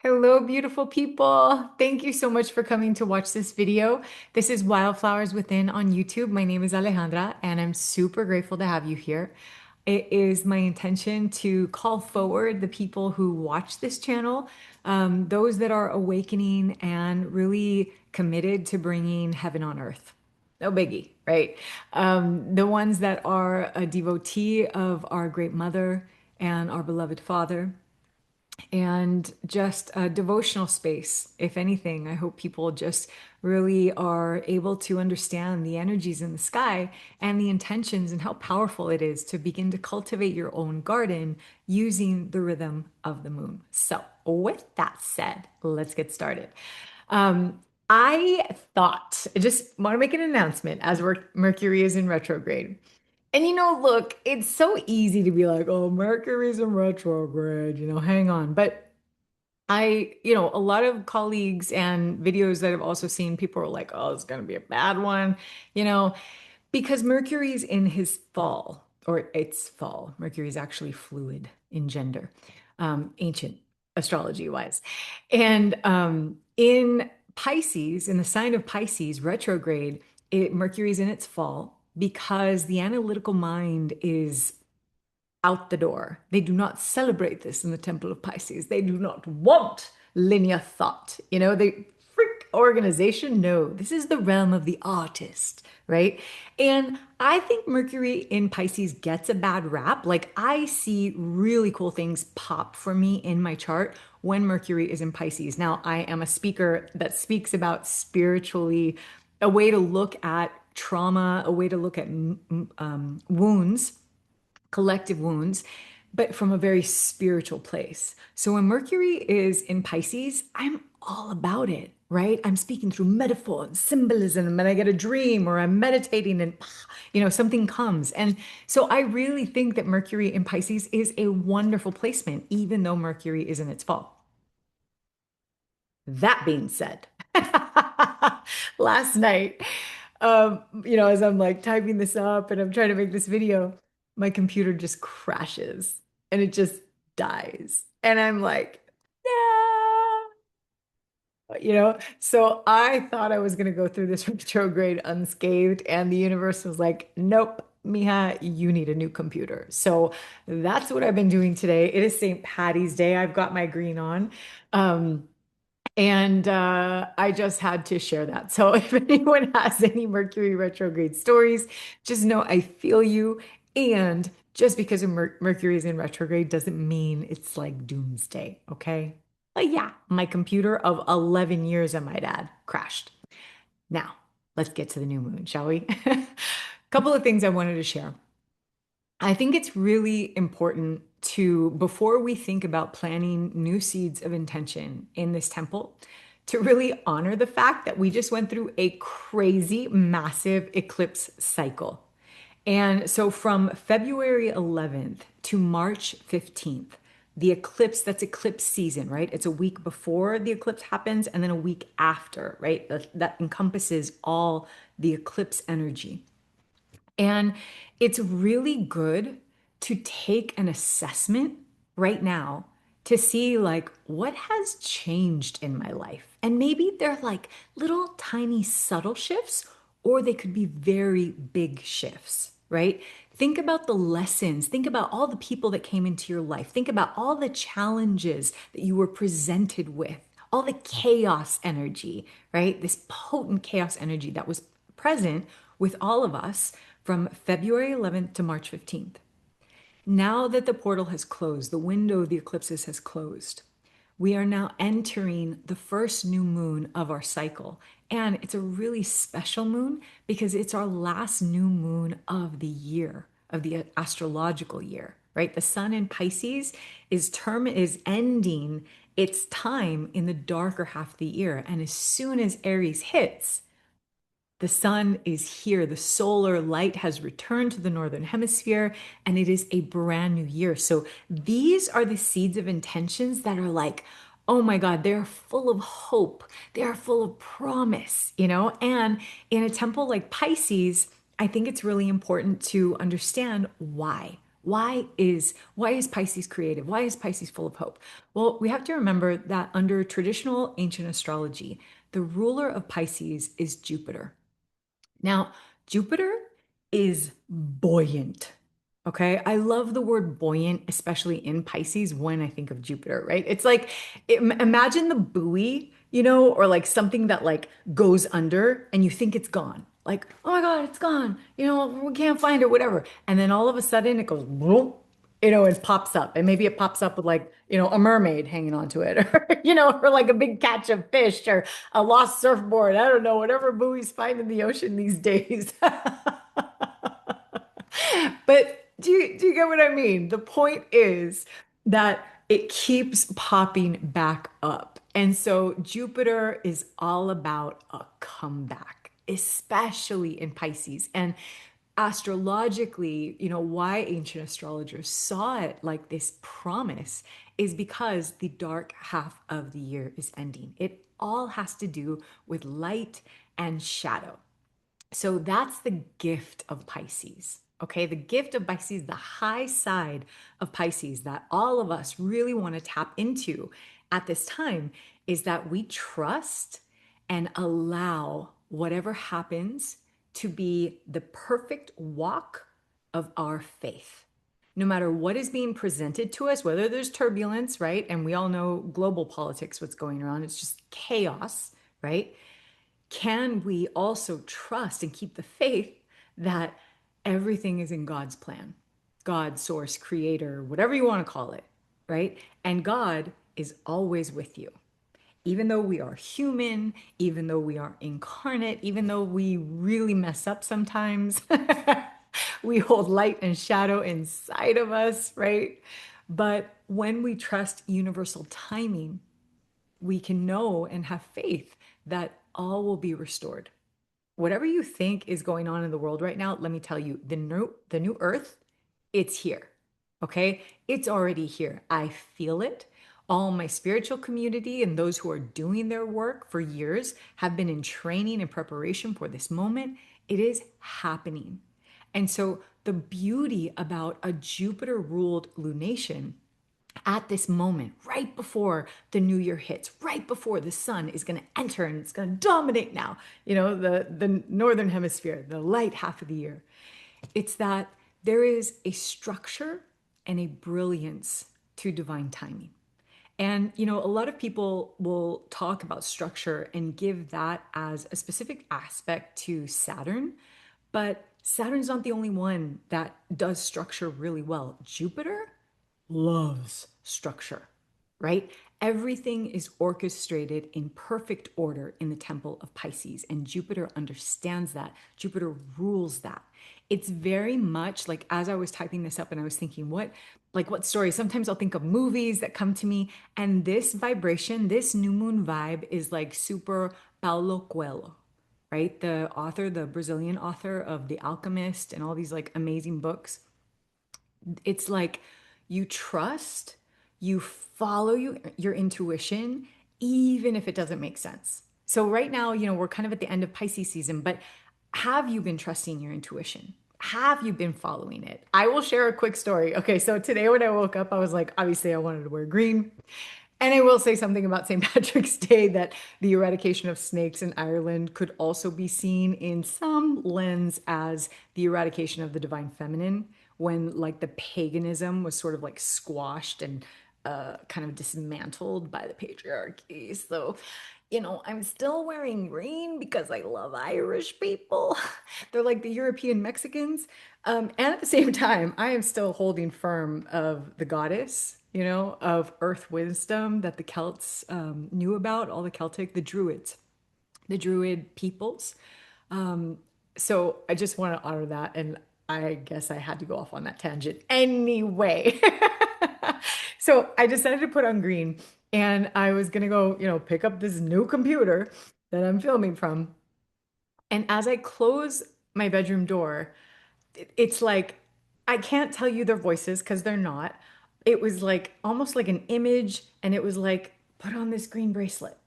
Hello, beautiful people. Thank you so much for coming to watch this video. This is Wildflowers Within on YouTube. My name is Alejandra, and I'm super grateful to have you here. It is my intention to call forward the people who watch this channel, those that are awakening and really committed to bringing heaven on earth. No biggie, right? The ones that are a devotee of our great mother and our beloved father and just a devotional space. If anything, I hope people just really are able to understand the energies in the sky and the intentions and how powerful it is to begin to cultivate your own garden using the rhythm of the moon. So, with that said, let's get started. I I just want to make an announcement as Mercury is in retrograde. And look, it's so easy to be like, oh, Mercury's in retrograde, hang on. But a lot of colleagues and videos that I've also seen, people are like, oh, it's going to be a bad one, you know, because Mercury's in his fall, or it's fall. Mercury is actually fluid in gender, ancient astrology wise. And in Pisces, in the sign of Pisces, retrograde, Mercury's in its fall because the analytical mind is out the door. They do not celebrate this in the Temple of Pisces. They do not want linear thought. They freak organization. No, this is the realm of the artist, right? And I think Mercury in Pisces gets a bad rap. Like I see really cool things pop for me in my chart when Mercury is in Pisces. Now, I am a speaker that speaks about spiritually, a way to look at trauma, a way to look at wounds, collective wounds, but from a very spiritual place. So when Mercury is in Pisces, I'm all about it, right? I'm speaking through metaphor and symbolism, and I get a dream or I'm meditating and, something comes. And so I really think that Mercury in Pisces is a wonderful placement, even though Mercury is in its fall. That being said, last night, as I'm like typing this up and I'm trying to make this video, my computer just crashes and it just dies. And I'm like, so I thought I was going to go through this retrograde unscathed, and the universe was like, nope, Mija, you need a new computer. So that's what I've been doing today. It is St. Patty's Day. I've got my green on. Um, and I just had to share that. So if anyone has any Mercury retrograde stories, just know I feel you. And just because Mercury is in retrograde doesn't mean it's like doomsday, okay? But yeah, my computer of 11 years, I might add, crashed. Now, let's get to the new moon, shall we? Couple of things I wanted to share. I think it's really important to, before we think about planting new seeds of intention in this temple, to really honor the fact that we just went through a crazy, massive eclipse cycle. And so from February 11th to March 15th, the eclipse, that's eclipse season, right? It's a week before the eclipse happens and then a week after, right? That encompasses all the eclipse energy. And it's really good to take an assessment right now to see like what has changed in my life. And maybe they're like little tiny subtle shifts, or they could be very big shifts, right? Think about the lessons. Think about all the people that came into your life. Think about all the challenges that you were presented with, all the chaos energy, right? This potent chaos energy that was present with all of us from February 11th to March 15th. Now that the portal has closed, the window of the eclipses has closed, we are now entering the first new moon of our cycle. And it's a really special moon because it's our last new moon of the year, of the astrological year, right? The sun in Pisces is ending its time in the darker half of the year. And as soon as Aries hits, the sun is here. The solar light has returned to the northern hemisphere, and it is a brand new year. So these are the seeds of intentions that are like, oh my God, they're full of hope. They are full of promise, And in a temple like Pisces, I think it's really important to understand why. Why is Pisces creative? Why is Pisces full of hope? Well, we have to remember that under traditional ancient astrology, the ruler of Pisces is Jupiter. Now, Jupiter is buoyant. Okay. I love the word buoyant, especially in Pisces when I think of Jupiter, right? It's like, imagine the buoy, or like something that like goes under and you think it's gone. Like, oh my God, it's gone. We can't find it, whatever. And then all of a sudden it goes, boom, it pops up. And maybe it pops up with like, a mermaid hanging onto it, or, or like a big catch of fish or a lost surfboard. I don't know, whatever buoys find in the ocean these days. But do you get what I mean? The point is that it keeps popping back up. And so Jupiter is all about a comeback, especially in Pisces. And astrologically, why ancient astrologers saw it like this promise is because the dark half of the year is ending. It all has to do with light and shadow. So that's the gift of Pisces. Okay, the gift of Pisces, the high side of Pisces that all of us really want to tap into at this time is that we trust and allow whatever happens to be the perfect walk of our faith. No matter what is being presented to us, whether there's turbulence, right? And we all know global politics, what's going on, it's just chaos, right? Can we also trust and keep the faith that everything is in God's plan? God, source, creator, whatever you want to call it, right? And God is always with you. Even though we are human, even though we are incarnate, even though we really mess up sometimes, we hold light and shadow inside of us, right? But when we trust universal timing, we can know and have faith that all will be restored. Whatever you think is going on in the world right now, let me tell you, the new earth, it's here. Okay? It's already here. I feel it. All my spiritual community and those who are doing their work for years have been in training and preparation for this moment. It is happening. And so the beauty about a Jupiter ruled lunation at this moment, right before the new year hits, right before the sun is going to enter and it's going to dominate now, the northern hemisphere, the light half of the year. It's that there is a structure and a brilliance to divine timing. And, a lot of people will talk about structure and give that as a specific aspect to Saturn, but Saturn's not the only one that does structure really well. Jupiter loves structure, right? Everything is orchestrated in perfect order in the temple of Pisces, and Jupiter understands that. Jupiter rules that. It's very much like as I was typing this up and I was thinking, what story? Sometimes I'll think of movies that come to me, and this vibration, this new moon vibe is like super Paulo Coelho, right? The author, the Brazilian author of The Alchemist and all these like amazing books. It's like you trust, you follow your intuition, even if it doesn't make sense. So right now, we're kind of at the end of Pisces season, but have you been trusting your intuition? Have you been following it? I will share a quick story. Okay, so today when I woke up, I was like, obviously I wanted to wear green. And I will say something about St. Patrick's Day that the eradication of snakes in Ireland could also be seen in some lens as the eradication of the divine feminine, when like the paganism was sort of like squashed and kind of dismantled by the patriarchy. So, I'm still wearing green because I love Irish people. They're like the European Mexicans. And at the same time, I am still holding firm of the goddess, of earth wisdom that the Celts knew about, all the Druids, the Druid peoples. Um, so I just want to honor that. And I guess I had to go off on that tangent anyway. So I decided to put on green and I was going to go, pick up this new computer that I'm filming from. And as I close my bedroom door, it's like I can't tell you their voices because they're not. It was like almost like an image, and it was like, put on this green bracelet.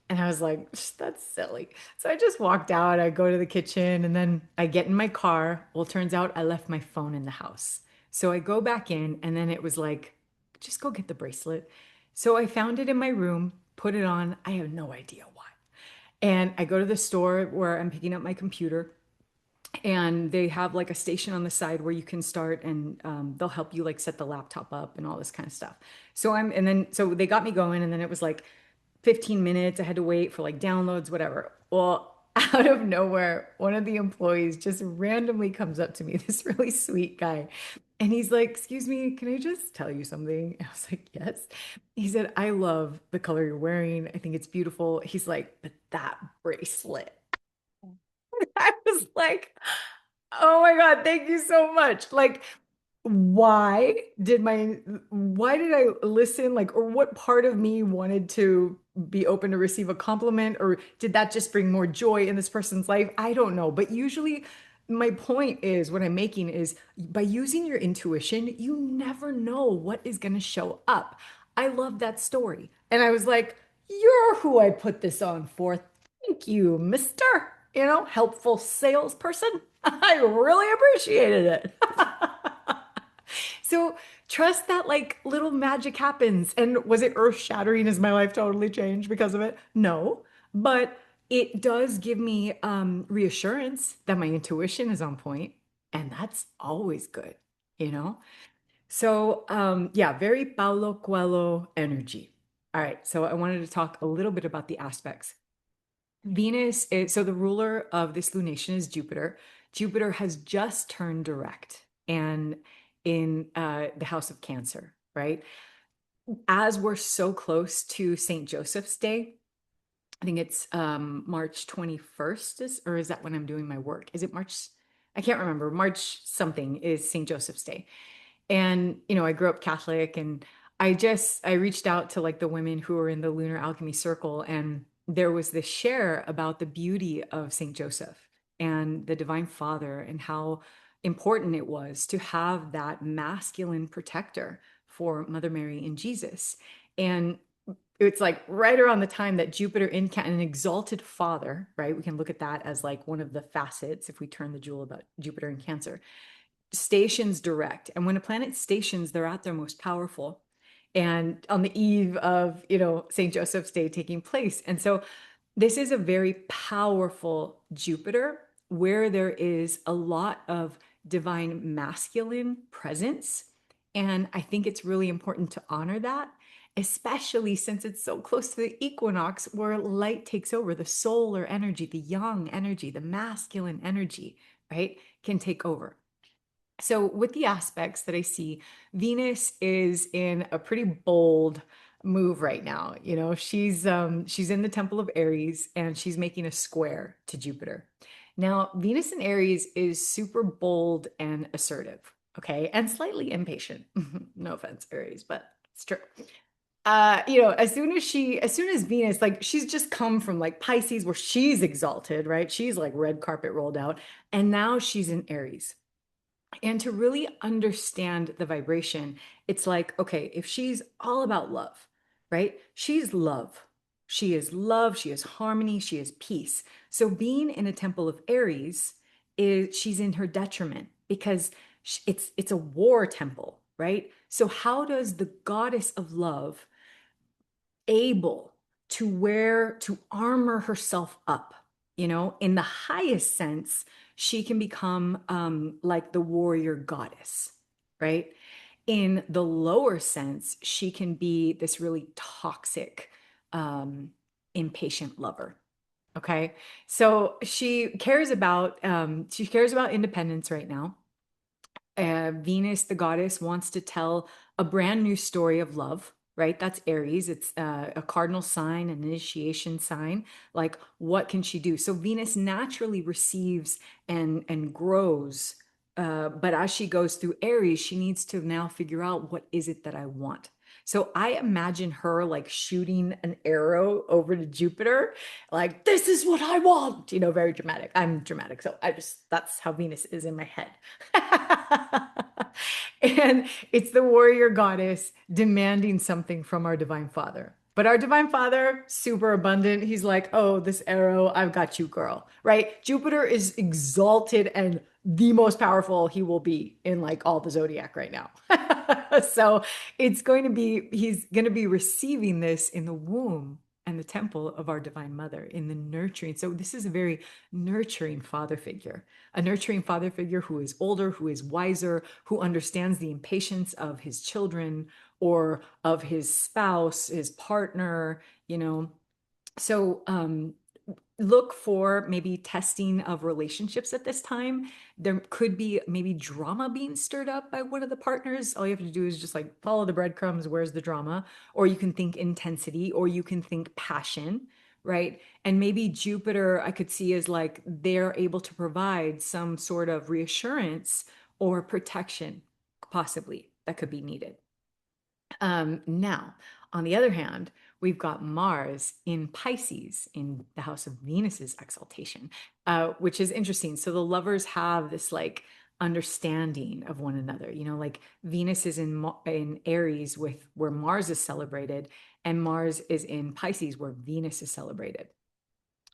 And I was like, that's silly. So I just walked out. I go to the kitchen and then I get in my car. Well, it turns out I left my phone in the house. So I go back in, and then it was like, just go get the bracelet. So I found it in my room, put it on. I have no idea why. And I go to the store where I'm picking up my computer, and they have like a station on the side where you can start, and they'll help you like set the laptop up and all this kind of stuff. And then so they got me going, and then it was like 15 minutes. I had to wait for like downloads, whatever. Well, out of nowhere, one of the employees just randomly comes up to me, this really sweet guy. And he's like, "Excuse me, can I just tell you something?" I was like, "Yes." He said, "I love the color you're wearing. I think it's beautiful." He's like, "But that bracelet." I was like, "Oh my God, thank you so much." Like, why why did I listen? Like, or what part of me wanted to be open to receive a compliment? Or did that just bring more joy in this person's life? I don't know. But usually, my point is what I'm making is by using your intuition, you never know what is going to show up. I love that story. And I was like, "You're who I put this on for. Thank you, Mr. Helpful salesperson. I really appreciated it." So trust that like little magic happens. And was it earth shattering? Has my life totally changed because of it? No. But it does give me reassurance that my intuition is on point, and that's always good, you know? So yeah, very Paulo Coelho energy. All right, so I wanted to talk a little bit about the aspects. Venus is, so the ruler of this lunation is Jupiter. Jupiter has just turned direct and in the house of Cancer, right? As we're so close to St. Joseph's Day, I think it's March 21st, or is that when I'm doing my work? Is it March? I can't remember. March something is St. Joseph's Day. And, I grew up Catholic, and I reached out to like the women who were in the lunar alchemy circle, and there was this share about the beauty of Saint Joseph and the Divine Father, and how important it was to have that masculine protector for Mother Mary and Jesus. And it's like right around the time that Jupiter in an exalted father, right? We can look at that as like one of the facets if we turn the jewel about Jupiter in Cancer stations direct. And when a planet stations, they're at their most powerful. And on the eve of, St. Joseph's Day taking place. And so this is a very powerful Jupiter where there is a lot of divine masculine presence. And I think it's really important to honor that, especially since it's so close to the equinox where light takes over, the solar energy, the yang energy, the masculine energy, right, can take over. So with the aspects that I see, Venus is in a pretty bold move right now. She's in the temple of Aries, and she's making a square to Jupiter. Now, Venus in Aries is super bold and assertive, okay? And slightly impatient. No offense, Aries, but it's true. As soon as Venus, like she's just come from like Pisces where she's exalted, right? She's like red carpet rolled out, and now she's in Aries. And to really understand the vibration, it's like, okay, if she's all about love, right? She's love. She is love. She is harmony. She is peace. So being in a temple of Aries she's in her detriment because it's a war temple, right? So how does the goddess of love able to armor herself up, in the highest sense, she can become like the warrior goddess, right? In the lower sense, she can be this really toxic um impatient lover. Okay, so she cares about independence right now. Venus, the goddess, wants to tell a brand new story of love, right? That's Aries. It's a cardinal sign, an initiation sign. Like, what can she do? So Venus naturally receives and grows. But as she goes through Aries, she needs to now figure out, what is it that I want? So I imagine her like shooting an arrow over to Jupiter, like, this is what I want, very dramatic. I'm dramatic. So that's how Venus is in my head. And it's the warrior goddess demanding something from our divine father. But our divine father, super abundant. He's like, oh, this arrow, I've got you, girl. Right? Jupiter is exalted and the most powerful he will be in like all the zodiac right now. So it's going to be, he's going to be receiving this in the womb and the temple of our divine mother in the nurturing. So this is a very nurturing father figure, a nurturing father figure who is older, who is wiser, who understands the impatience of his children or of his spouse, his partner, you know. So look for maybe testing of relationships at this time. There could be maybe drama being stirred up by one of the partners. All you have to do is just like follow the breadcrumbs. Where's the drama? Or you can think intensity, or you can think passion, right? And maybe Jupiter, I could see as like they're able to provide some sort of reassurance or protection, possibly that could be needed. Now, on the other hand, we've got Mars in Pisces in the house of Venus's exaltation, which is interesting. So the lovers have this like understanding of one another. You know, like Venus is in Aries with where Mars is celebrated, and Mars is in Pisces where Venus is celebrated.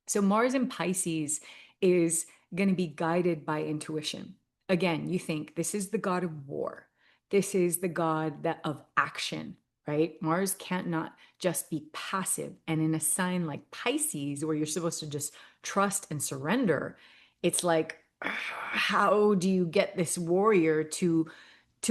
So Mars in Pisces is going to be guided by intuition. Again, you think this is the god of war. This is the god that of action, right? Mars can't not just be passive. And in a sign like Pisces, where you're supposed to just trust and surrender, it's like, how do you get this warrior to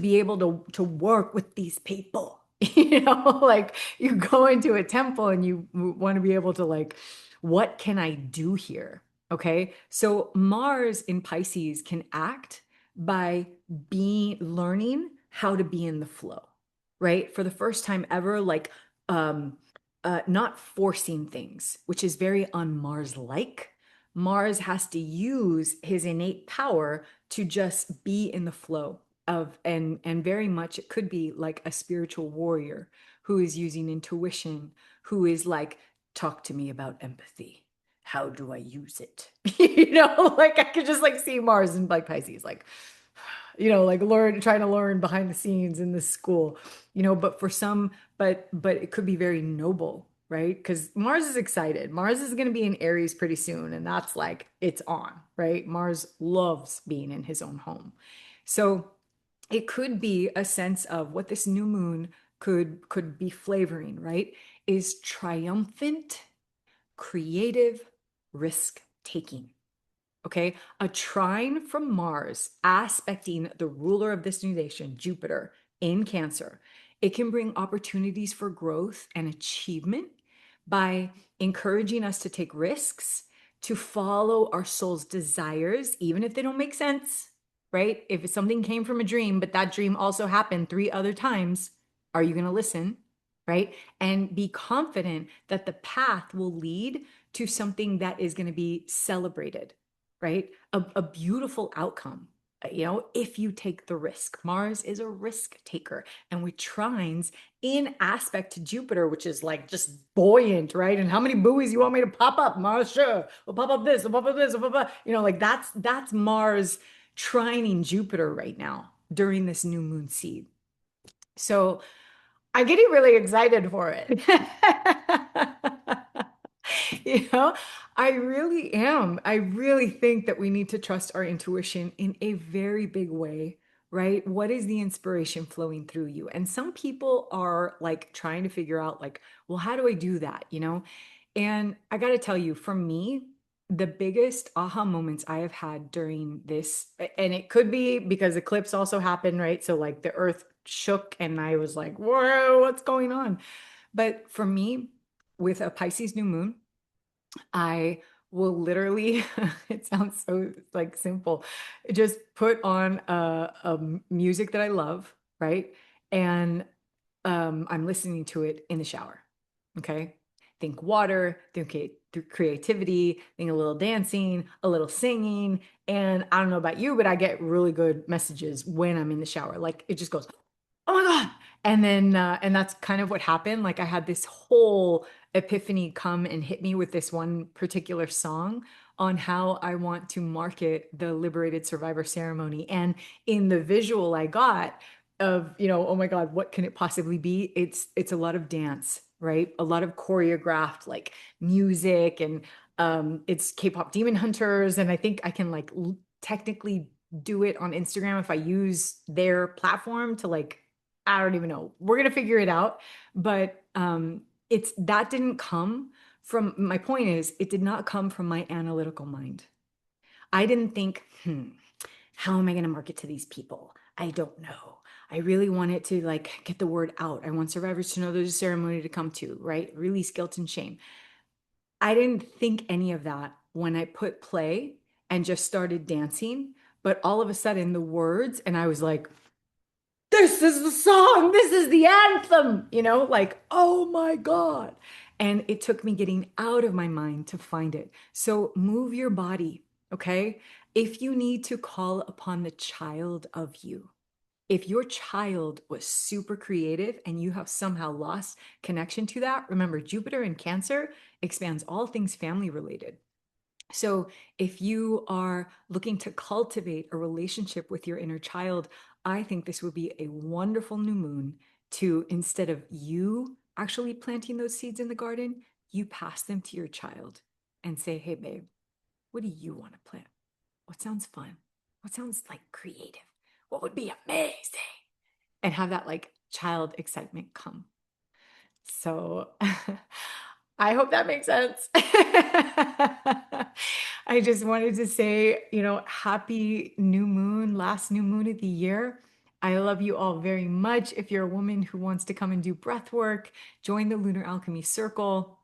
be able to work with these people? You know, like you go into a temple and you want to be able to like, what can I do here? Okay. So Mars in Pisces can act by being learning how to be in the flow, right? For the first time ever, like um not forcing things, which is very un-Mars-like. Mars has to use his innate power to just be in the flow of and very much it could be like a spiritual warrior who is using intuition, who is like, talk to me about empathy. How do I use it? You know, like I could just like see Mars and like Pisces, like, you know, like learn, trying to learn behind the scenes in this school, you know, but for some, but it could be very noble, right? Because Mars is excited. Mars is going to be in Aries pretty soon, and that's like it's on, right? Mars loves being in his own home. So it could be a sense of what this new moon could be flavoring, right? Is triumphant, creative risk taking. Okay, a trine from Mars aspecting the ruler of this new nation, Jupiter, in Cancer. It can bring opportunities for growth and achievement by encouraging us to take risks, to follow our soul's desires, even if they don't make sense, right? If something came from a dream, but that dream also happened 3 other times, are you going to listen, right? And be confident that the path will lead to something that is going to be celebrated, right? A beautiful outcome, you know, if you take the risk. Mars is a risk taker. And with trines in aspect to Jupiter, which is like just buoyant, right? And how many buoys you want me to pop up? Mars, sure. We'll pop up this, we'll pop up this, we'll pop up. You know, like that's Mars trining Jupiter right now during this new moon seed. So I'm getting really excited for it. You know, I really am. I really think that we need to trust our intuition in a very big way, right? What is the inspiration flowing through you? And some people are like trying to figure out, like, well, how do I do that? You know? And I got to tell you, for me, the biggest aha moments I have had during this, and it could be because eclipse also happened, right? So, like, the earth shook and I was like, whoa, what's going on? But for me, with a Pisces new moon, I will literally, it sounds so like simple, just put on music that I love, right? And I'm listening to it in the shower. Okay. Think water, think creativity, think a little dancing, a little singing. And I don't know about you, but I get really good messages when I'm in the shower. Like it just goes, oh my God. And then, and that's kind of what happened. Like I had this whole epiphany come and hit me with this one particular song on how I want to market the Liberated Survivor ceremony. And in the visual I got, of, oh my God, what can it possibly be? It's a lot of dance, right? A lot of choreographed like music and it's K-pop Demon Hunters and I think I can like technically do it on Instagram if I use their platform to like I don't even know. We're gonna figure it out, but it's that didn't come from my point is it did not come from my analytical mind. I didn't think, how am I going to market to these people? I don't know. I really wanted to like get the word out. I want survivors to know there's a ceremony to come to, right? Release guilt and shame. I didn't think any of that when I put play and just started dancing. But all of a sudden, the words, and I was like, this is the song, this is the anthem, like, oh my God. And it took me getting out of my mind to find it. So move your body, okay? If you need to call upon the child of you, if your child was super creative and you have somehow lost connection to that, remember Jupiter in Cancer expands all things family related. So, if you are looking to cultivate a relationship with your inner child, I think this would be a wonderful new moon to, instead of you actually planting those seeds in the garden, you pass them to your child and say, hey, babe, what do you want to plant? What sounds fun? What sounds like creative? What would be amazing? And have that like child excitement come. So I hope that makes sense. I just wanted to say, happy new moon, last new moon of the year. I love you all very much. If you're a woman who wants to come and do breath work, join the Lunar Alchemy Circle.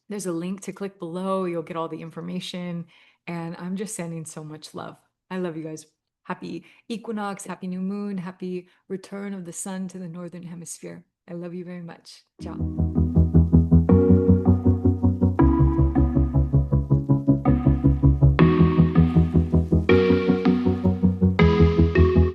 There's a link to click below. You'll get all the information. And I'm just sending so much love. I love you guys. Happy equinox, happy new moon, happy return of the sun to the northern hemisphere. I love you very much. Ciao.